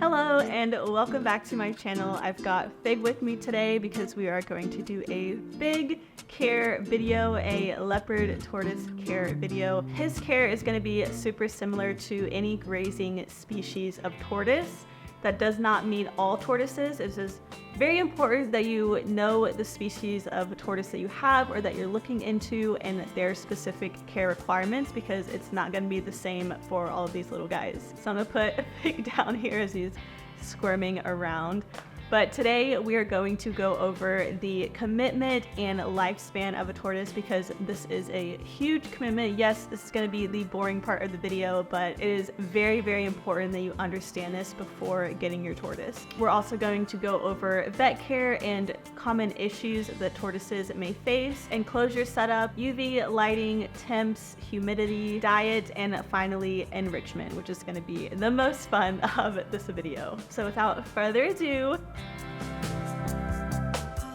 Hello and welcome back to my channel. I've got Fig with me today because we are going to do a Fig care video, a leopard tortoise care video. His care is going to be super similar to any grazing species of tortoise. That does not mean all tortoises. It's just very important that you know the species of tortoise that you have or that you're looking into and their specific care requirements, because it's not going to be the same for all of these little guys. So I'm going to put Fig down here as he's squirming around. But today we are going to go over the commitment and lifespan of a tortoise, because this is a huge commitment. Yes, this is going to be the boring part of the video, but it is very, very important that you understand this before getting your tortoise. We're also going to go over vet care and common issues that tortoises may face, enclosure setup, UV lighting, temps, humidity, diet, and finally enrichment, which is going to be the most fun of this video. So without further ado,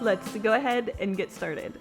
let's go ahead and get started.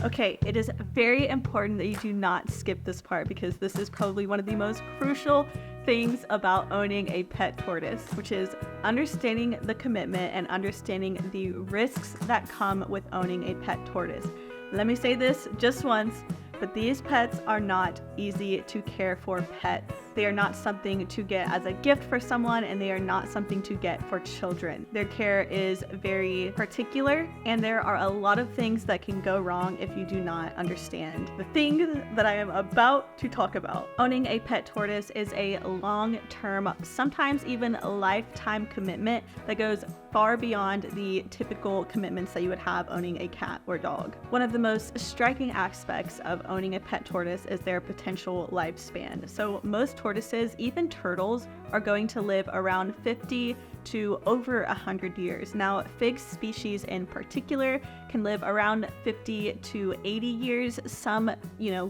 Okay, it is very important that you do not skip this part, because this is probably one of the most crucial things about owning a pet tortoise, which is understanding the commitment and understanding the risks that come with owning a pet tortoise. Let me say this just once, but these pets are not easy to care for pets. They are not something to get as a gift for someone, and they are not something to get for children. Their care is very particular, and there are a lot of things that can go wrong if you do not understand the things that I am about to talk about. Owning a pet tortoise is a long-term, sometimes even a lifetime commitment that goes far beyond the typical commitments that you would have owning a cat or dog. One of the most striking aspects of owning a pet tortoise is their potential lifespan. So most tortoises, even turtles, are going to live around 50 to over 100 years. Now, Fig's species in particular can live around 50 to 80 years, some,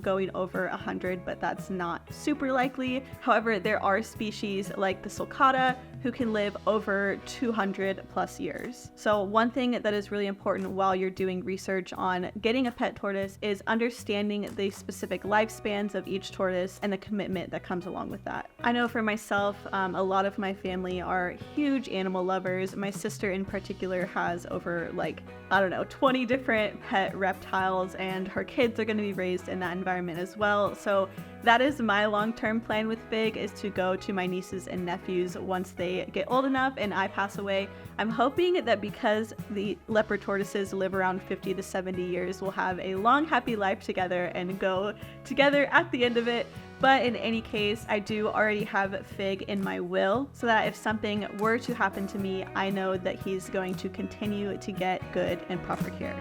going over 100, but that's not super likely. However, there are species like the sulcata who can live over 200 plus years. So one thing that is really important while you're doing research on getting a pet tortoise is understanding the specific lifespans of each tortoise and the commitment that comes along with that. I know for myself, a lot of my family are huge animal lovers. My sister in particular has over 20 different pet reptiles, and her kids are going to be raised in that environment as well. So that is my long-term plan with Fig, is to go to my nieces and nephews once they get old enough and I pass away. I'm hoping that because the leopard tortoises live around 50 to 70 years, we'll have a long, happy life together and go together at the end of it. But in any case, I do already have Fig in my will, so that if something were to happen to me, I know that he's going to continue to get good and proper care.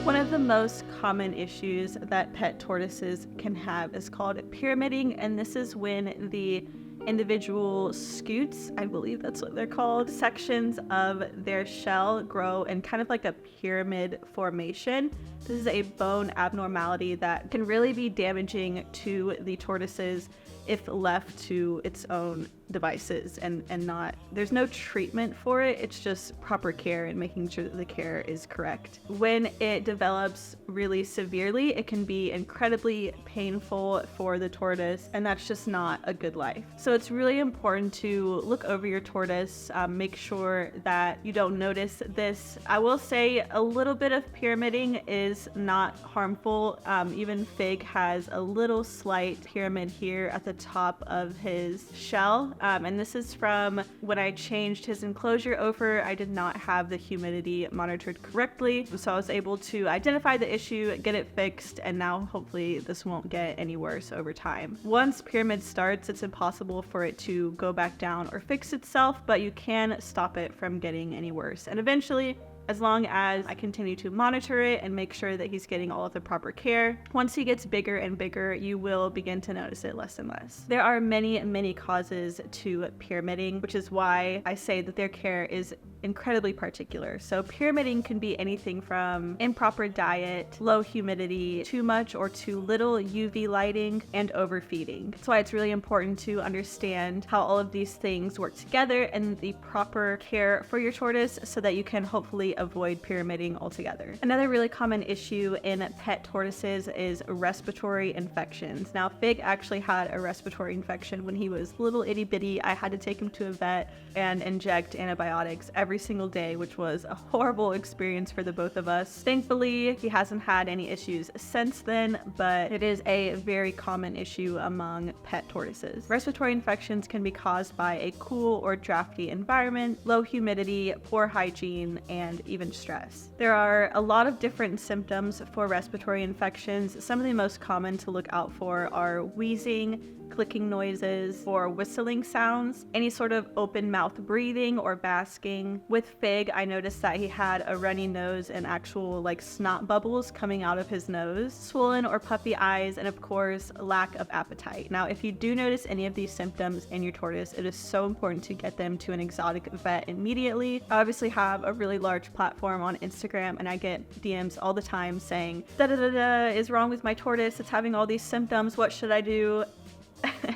One of the most common issues that pet tortoises can have is called pyramiding, and this is when the individual scutes, I believe that's what they're called, sections of their shell grow in kind of like a pyramid formation. This is a bone abnormality that can really be damaging to the tortoises if left to its own devices and not, there's no treatment for it. It's just proper care and making sure that the care is correct. When it develops really severely, it can be incredibly painful for the tortoise, and that's just not a good life. So it's really important to look over your tortoise, make sure that you don't notice this. I will say a little bit of pyramiding is not harmful. Even Fig has a little slight pyramid here at the top of his shell. And this is from when I changed his enclosure over. I did not have the humidity monitored correctly, so I was able to identify the issue, get it fixed, and now hopefully this won't get any worse over time. Once pyramid starts, it's impossible for it to go back down or fix itself, but you can stop it from getting any worse. And eventually, as long as I continue to monitor it and make sure that he's getting all of the proper care, once he gets bigger and bigger, you will begin to notice it less and less. There are many, many causes to pyramiding, which is why I say that their care is incredibly particular. So pyramiding can be anything from improper diet, low humidity, too much or too little UV lighting, and overfeeding. That's why it's really important to understand how all of these things work together and the proper care for your tortoise so that you can hopefully avoid pyramiding altogether. Another really common issue in pet tortoises is respiratory infections. Now, Fig actually had a respiratory infection when he was little itty bitty. I had to take him to a vet and inject antibiotics every single day, which was a horrible experience for the both of us. Thankfully, he hasn't had any issues since then, but it is a very common issue among pet tortoises. Respiratory infections can be caused by a cool or drafty environment, low humidity, poor hygiene, and even stress. There are a lot of different symptoms for respiratory infections. Some of the most common to look out for are wheezing, clicking noises, or whistling sounds, any sort of open mouth breathing or basking. With Fig, I noticed that he had a runny nose and actual snot bubbles coming out of his nose, swollen or puffy eyes, and of course, lack of appetite. Now, if you do notice any of these symptoms in your tortoise, it is so important to get them to an exotic vet immediately. I obviously have a really large platform on Instagram, and I get DMs all the time saying, da da da da is wrong with my tortoise, it's having all these symptoms, what should I do?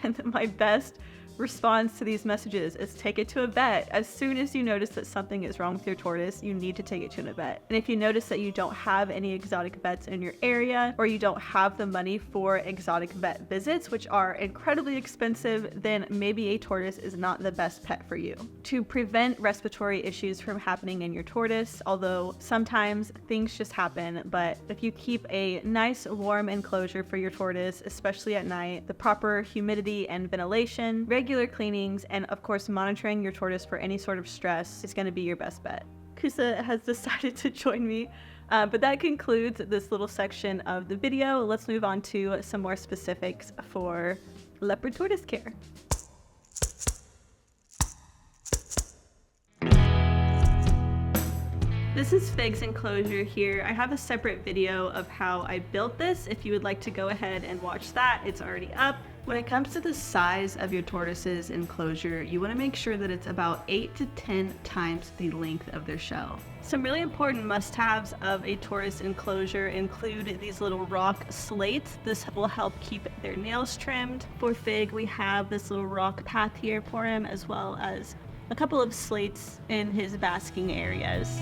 And my best response to these messages is take it to a vet. As soon as you notice that something is wrong with your tortoise, you need to take it to a vet. And if you notice that you don't have any exotic vets in your area, or you don't have the money for exotic vet visits, which are incredibly expensive, then maybe a tortoise is not the best pet for you. To prevent respiratory issues from happening in your tortoise, although sometimes things just happen, but if you keep a nice warm enclosure for your tortoise, especially at night, the proper humidity and ventilation, regular cleanings, and of course monitoring your tortoise for any sort of stress is going to be your best bet. Kusa has decided to join me, but that concludes this little section of the video. Let's move on to some more specifics for leopard tortoise care. This is Fig's enclosure here. I have a separate video of how I built this. If you would like to go ahead and watch that, it's already up. When it comes to the size of your tortoise's enclosure, you want to make sure that it's about 8 to 10 times the length of their shell. Some really important must-haves of a tortoise enclosure include these little rock slates. This will help keep their nails trimmed. For Fig, we have this little rock path here for him, as well as a couple of slates in his basking areas.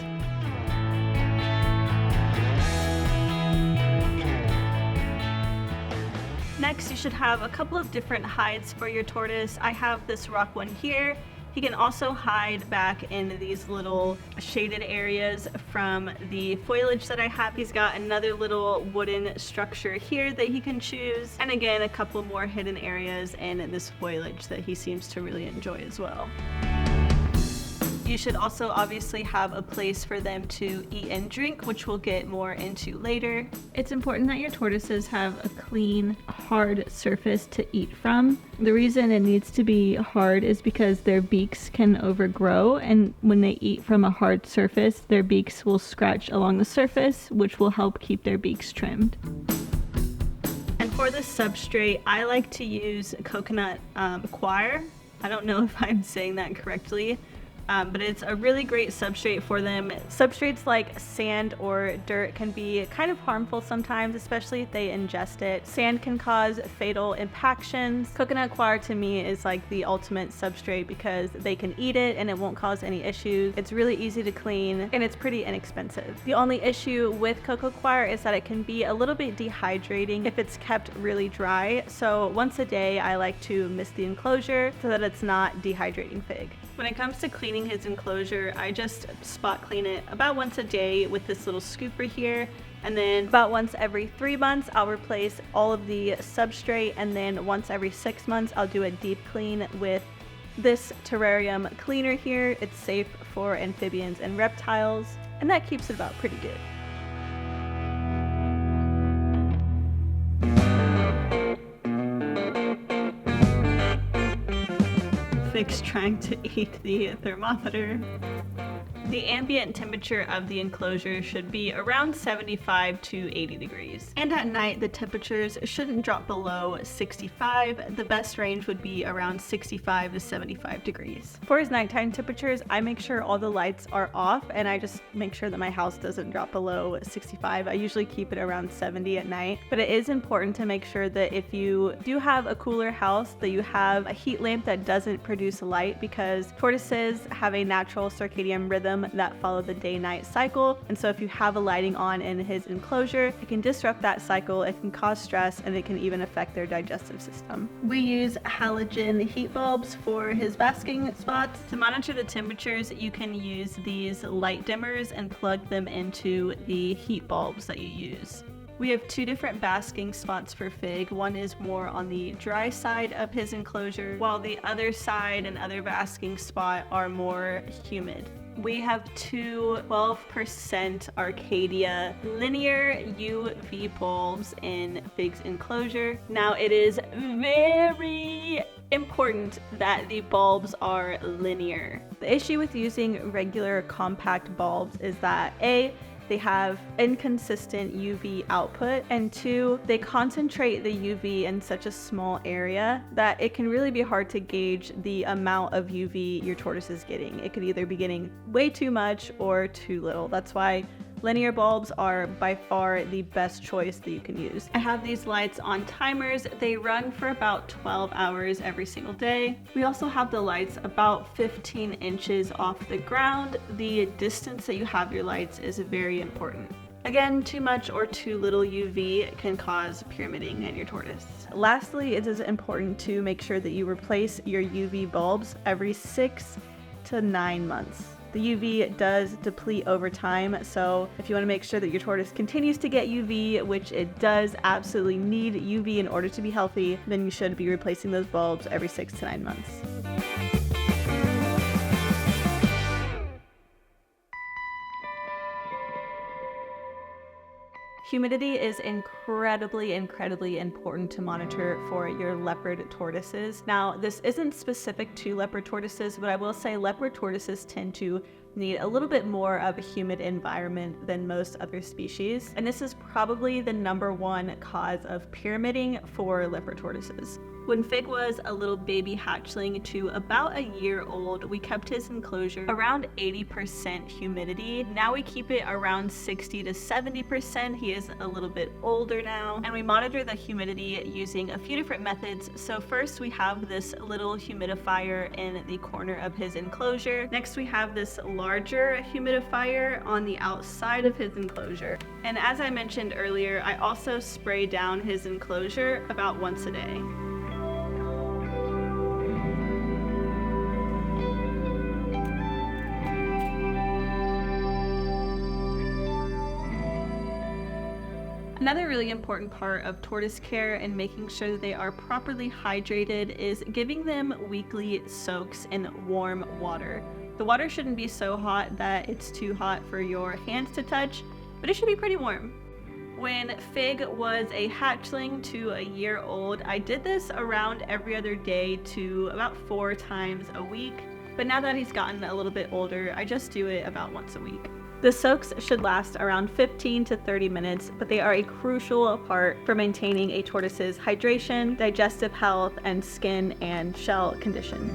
Next, you should have a couple of different hides for your tortoise. I have this rock one here. He can also hide back in these little shaded areas from the foliage that I have. He's got another little wooden structure here that he can choose. And again, a couple more hidden areas in this foliage that he seems to really enjoy as well. You should also obviously have a place for them to eat and drink, which we'll get more into later. It's important that your tortoises have a clean, hard surface to eat from. The reason it needs to be hard is because their beaks can overgrow, and when they eat from a hard surface, their beaks will scratch along the surface, which will help keep their beaks trimmed. And for the substrate, I like to use coconut coir. I don't know if I'm saying that correctly. But it's a really great substrate for them. Substrates like sand or dirt can be kind of harmful sometimes, especially if they ingest it. Sand can cause fatal impactions. Coconut coir to me is like the ultimate substrate because they can eat it and it won't cause any issues. It's really easy to clean and it's pretty inexpensive. The only issue with cocoa coir is that it can be a little bit dehydrating if it's kept really dry. So once a day I like to mist the enclosure so that it's not dehydrating Fig. When it comes to cleaning his enclosure, I just spot clean it about once a day with this little scooper here. And then about once every 3 months, I'll replace all of the substrate. And then once every 6 months, I'll do a deep clean with this terrarium cleaner here. It's safe for amphibians and reptiles, and that keeps it about pretty good. Fig's trying to eat the thermometer. The ambient temperature of the enclosure should be around 75 to 80 degrees. And at night, the temperatures shouldn't drop below 65. The best range would be around 65 to 75 degrees. For his nighttime temperatures, I make sure all the lights are off, and I just make sure that my house doesn't drop below 65. I usually keep it around 70 at night, but it is important to make sure that if you do have a cooler house, that you have a heat lamp that doesn't produce light, because tortoises have a natural circadian rhythm that follow the day-night cycle. And so if you have a lighting on in his enclosure, it can disrupt that cycle, it can cause stress, and it can even affect their digestive system. We use halogen heat bulbs for his basking spots. To monitor the temperatures, you can use these light dimmers and plug them into the heat bulbs that you use. We have two different basking spots for Fig. One is more on the dry side of his enclosure, while the other side and other basking spot are more humid. We have two 12% Arcadia linear UV bulbs in Fig's enclosure. Now, it is very important that the bulbs are linear. The issue with using regular compact bulbs is that they have inconsistent UV output, and 2, they concentrate the UV in such a small area that it can really be hard to gauge the amount of UV your tortoise is getting. It could either be getting way too much or too little. That's why linear bulbs are by far the best choice that you can use. I have these lights on timers. They run for about 12 hours every single day. We also have the lights about 15 inches off the ground. The distance that you have your lights is very important. Again, too much or too little UV can cause pyramiding in your tortoise. Lastly, it is important to make sure that you replace your UV bulbs every 6 to 9 months. The UV does deplete over time, so if you want to make sure that your tortoise continues to get UV, which it does absolutely need UV in order to be healthy, then you should be replacing those bulbs every 6 to 9 months. Humidity is incredibly important to monitor for your leopard tortoises. Now, this isn't specific to leopard tortoises, but I will say leopard tortoises tend to need a little bit more of a humid environment than most other species. And this is probably the #1 cause of pyramiding for leopard tortoises. When Fig was a little baby hatchling to about a year old, we kept his enclosure around 80% humidity. Now we keep it around 60 to 70%. He is a little bit older now, and we monitor the humidity using a few different methods. So first we have this little humidifier in the corner of his enclosure. Next we have this larger humidifier on the outside of his enclosure. And as I mentioned earlier, I also spray down his enclosure about once a day. Another really important part of tortoise care and making sure that they are properly hydrated is giving them weekly soaks in warm water. The water shouldn't be so hot that it's too hot for your hands to touch, but it should be pretty warm. When Fig was a hatchling to a year old, I did this around every other day to about 4 times a week. But now that he's gotten a little bit older, I just do it about once a week. The soaks should last around 15 to 30 minutes, but they are a crucial part for maintaining a tortoise's hydration, digestive health, and skin and shell condition.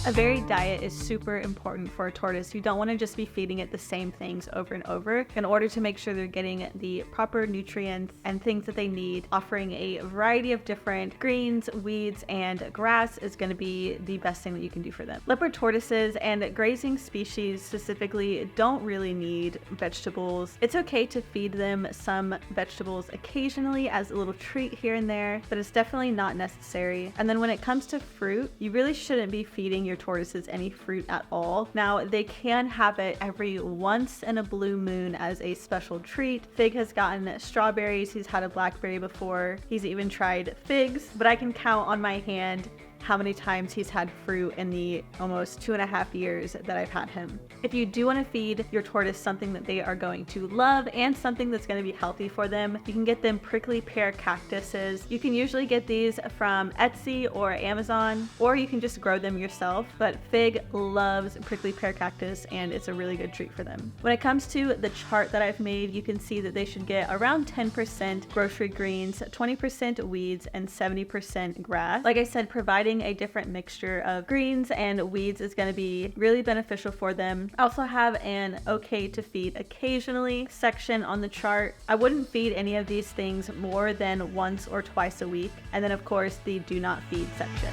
A varied diet is super important for a tortoise. You don't want to just be feeding it the same things over and over. In order to make sure they're getting the proper nutrients and things that they need, offering a variety of different greens, weeds, and grass is going to be the best thing that you can do for them. Leopard tortoises and grazing species specifically don't really need vegetables. It's okay to feed them some vegetables occasionally as a little treat here and there, but it's definitely not necessary. And then when it comes to fruit, you really shouldn't be feeding your tortoises any fruit at all. Now, they can have it every once in a blue moon as a special treat. Fig has gotten strawberries, he's had a blackberry before, he's even tried figs, but I can count on my hand how many times he's had fruit in the almost 2.5 years that I've had him. If you do want to feed your tortoise something that they are going to love and something that's going to be healthy for them, you can get them prickly pear cactuses. You can usually get these from Etsy or Amazon, or you can just grow them yourself, but Fig loves prickly pear cactus and it's a really good treat for them. When it comes to the chart that I've made, you can see that they should get around 10% grocery greens, 20% weeds, and 70% grass. Like I said, providing a different mixture of greens and weeds is going to be really beneficial for them. I also have an okay to feed occasionally section on the chart. I wouldn't feed any of these things more than once or twice a week. And then of course the do not feed section.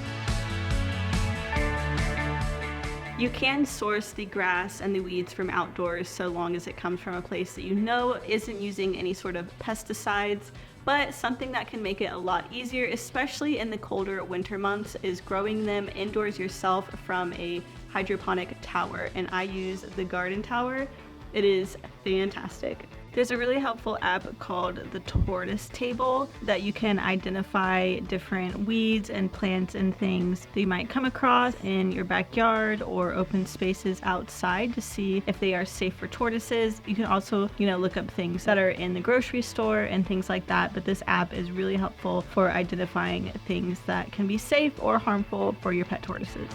You can source the grass and the weeds from outdoors so long as it comes from a place that you know isn't using any sort of pesticides. But something that can make it a lot easier, especially in the colder winter months, is growing them indoors yourself from a hydroponic tower. And I use the garden tower. It is fantastic. There's a really helpful app called the Tortoise table that you can identify different weeds and plants and things that you might come across in your backyard or open spaces outside to see if they are safe for tortoises. You can also, look up things that are in the grocery store and things like that, but this app is really helpful for identifying things that can be safe or harmful for your pet tortoises.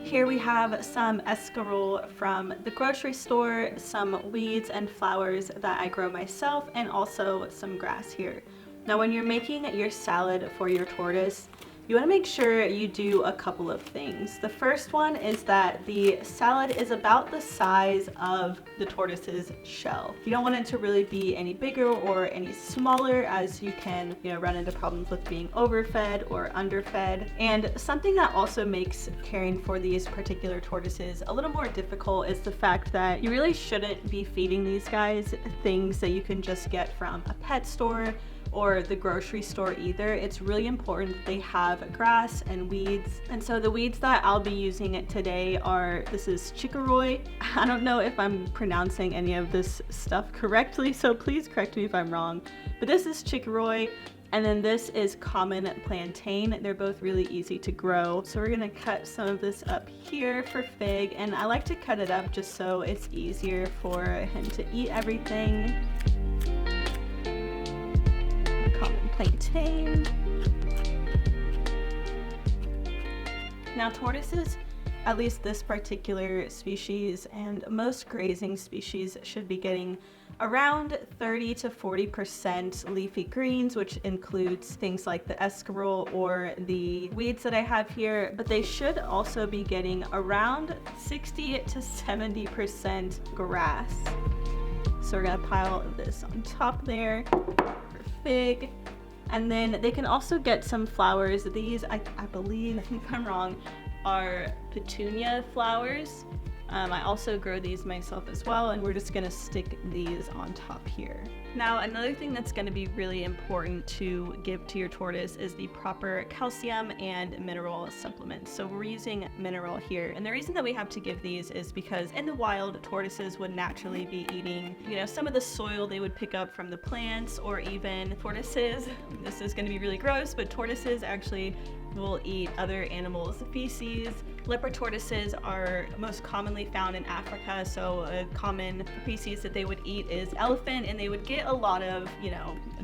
Here we have some escarole from the grocery store, some weeds and flowers that I grow myself, and also some grass here. Now when you're making your salad for your tortoise, you want to make sure you do a couple of things. The first one is that the salad is about the size of the tortoise's shell. You don't want it to really be any bigger or any smaller, as you can run into problems with being overfed or underfed. And something that also makes caring for these particular tortoises a little more difficult is the fact that you really shouldn't be feeding these guys things that you can just get from a pet store or the grocery store either. It's really important that they have grass and weeds. And so the weeds that I'll be using today this is chicoroi. I don't know if I'm pronouncing any of this stuff correctly, so please correct me if I'm wrong. But this is chicoroi, and then this is common plantain. They're both really easy to grow. So we're gonna cut some of this up here for Fig, and I like to cut it up just so it's easier for him to eat everything. Common plantain. Now tortoises, at least this particular species and most grazing species, should be getting around 30 to 40% leafy greens, which includes things like the escarole or the weeds that I have here, but they should also be getting around 60 to 70% grass. So we're gonna pile this on top there. Fig. And then they can also get some flowers. These, I believe, if I'm wrong, are petunia flowers. I also grow these myself as well, and we're just gonna stick these on top here. Now, another thing that's gonna be really important to give to your tortoise is the proper calcium and mineral supplements. So we're using mineral here. And the reason that we have to give these is because in the wild, tortoises would naturally be eating, some of the soil they would pick up from the plants, or even tortoises. This is gonna be really gross, but tortoises actually will eat other animals' feces. Leopard tortoises are most commonly found in Africa, so a common species that they would eat is elephant, and they would get a lot of,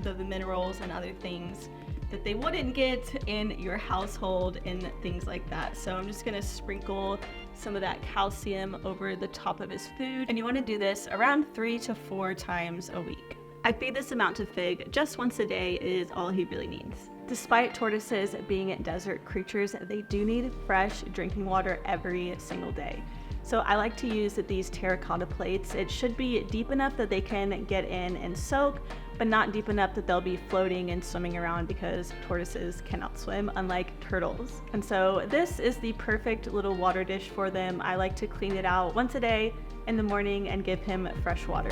the minerals and other things that they wouldn't get in your household and things like that. So I'm just gonna sprinkle some of that calcium over the top of his food, and you wanna do this around 3 to 4 times a week. I feed this amount to Fig just once a day is all he really needs. Despite tortoises being desert creatures, they do need fresh drinking water every single day. So I like to use these terracotta plates. It should be deep enough that they can get in and soak, but not deep enough that they'll be floating and swimming around, because tortoises cannot swim, unlike turtles. And so this is the perfect little water dish for them. I like to clean it out once a day in the morning and give him fresh water.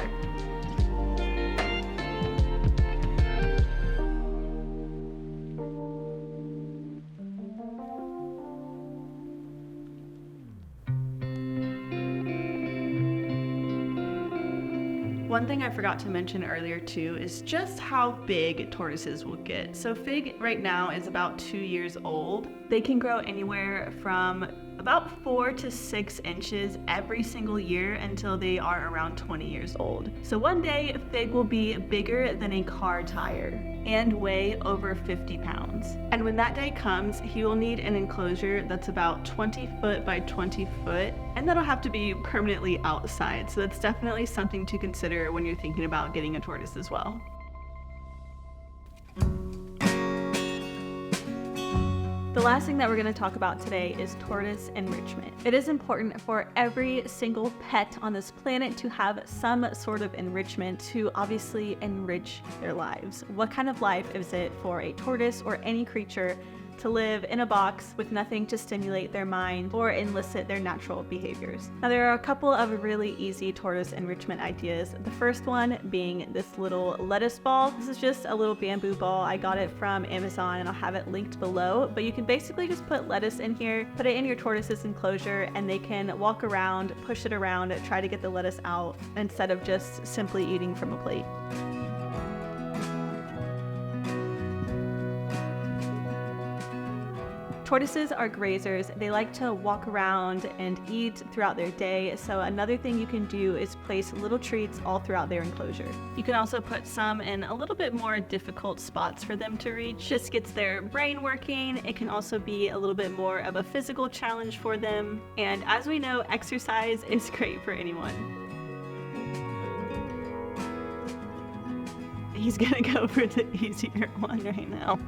One thing I forgot to mention earlier too is just how big tortoises will get. So Fig right now is about 2 years old. They can grow anywhere from about 4 to 6 inches every single year until they are around 20 years old. So one day Fig will be bigger than a car tire and weigh over 50 pounds. And when that day comes, he will need an enclosure that's about 20 foot by 20 foot, and that'll have to be permanently outside. So that's definitely something to consider when you're thinking about getting a tortoise as well. The last thing that we're going to talk about today is tortoise enrichment. It is important for every single pet on this planet to have some sort of enrichment to obviously enrich their lives. What kind of life is it for a tortoise or any creature to live in a box with nothing to stimulate their mind or elicit their natural behaviors? Now, there are a couple of really easy tortoise enrichment ideas. The first one being this little lettuce ball. This is just a little bamboo ball. I got it from Amazon and I'll have it linked below, but you can basically just put lettuce in here, put it in your tortoise's enclosure, and they can walk around, push it around, try to get the lettuce out instead of just simply eating from a plate. Tortoises are grazers. They like to walk around and eat throughout their day. So another thing you can do is place little treats all throughout their enclosure. You can also put some in a little bit more difficult spots for them to reach. Just gets their brain working. It can also be a little bit more of a physical challenge for them. And as we know, exercise is great for anyone. He's gonna go for the easier one right now.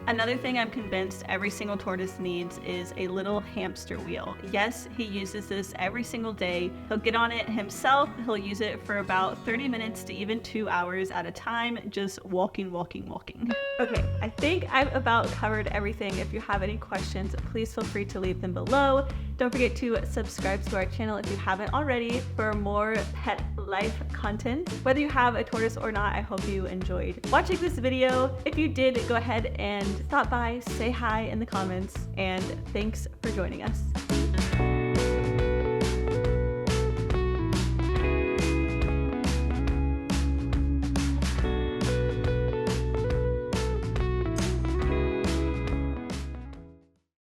Another thing I'm convinced every single tortoise needs is a little hamster wheel. Yes, he uses this every single day. He'll get on it himself. He'll use it for about 30 minutes to even 2 hours at a time, just walking. Okay, I think I've about covered everything. If you have any questions, please feel free to leave them below. Don't forget to subscribe to our channel if you haven't already for more pet life content. Whether you have a tortoise or not, I hope you enjoyed watching this video. If you did, go ahead and stop by, say hi in the comments, and thanks for joining us.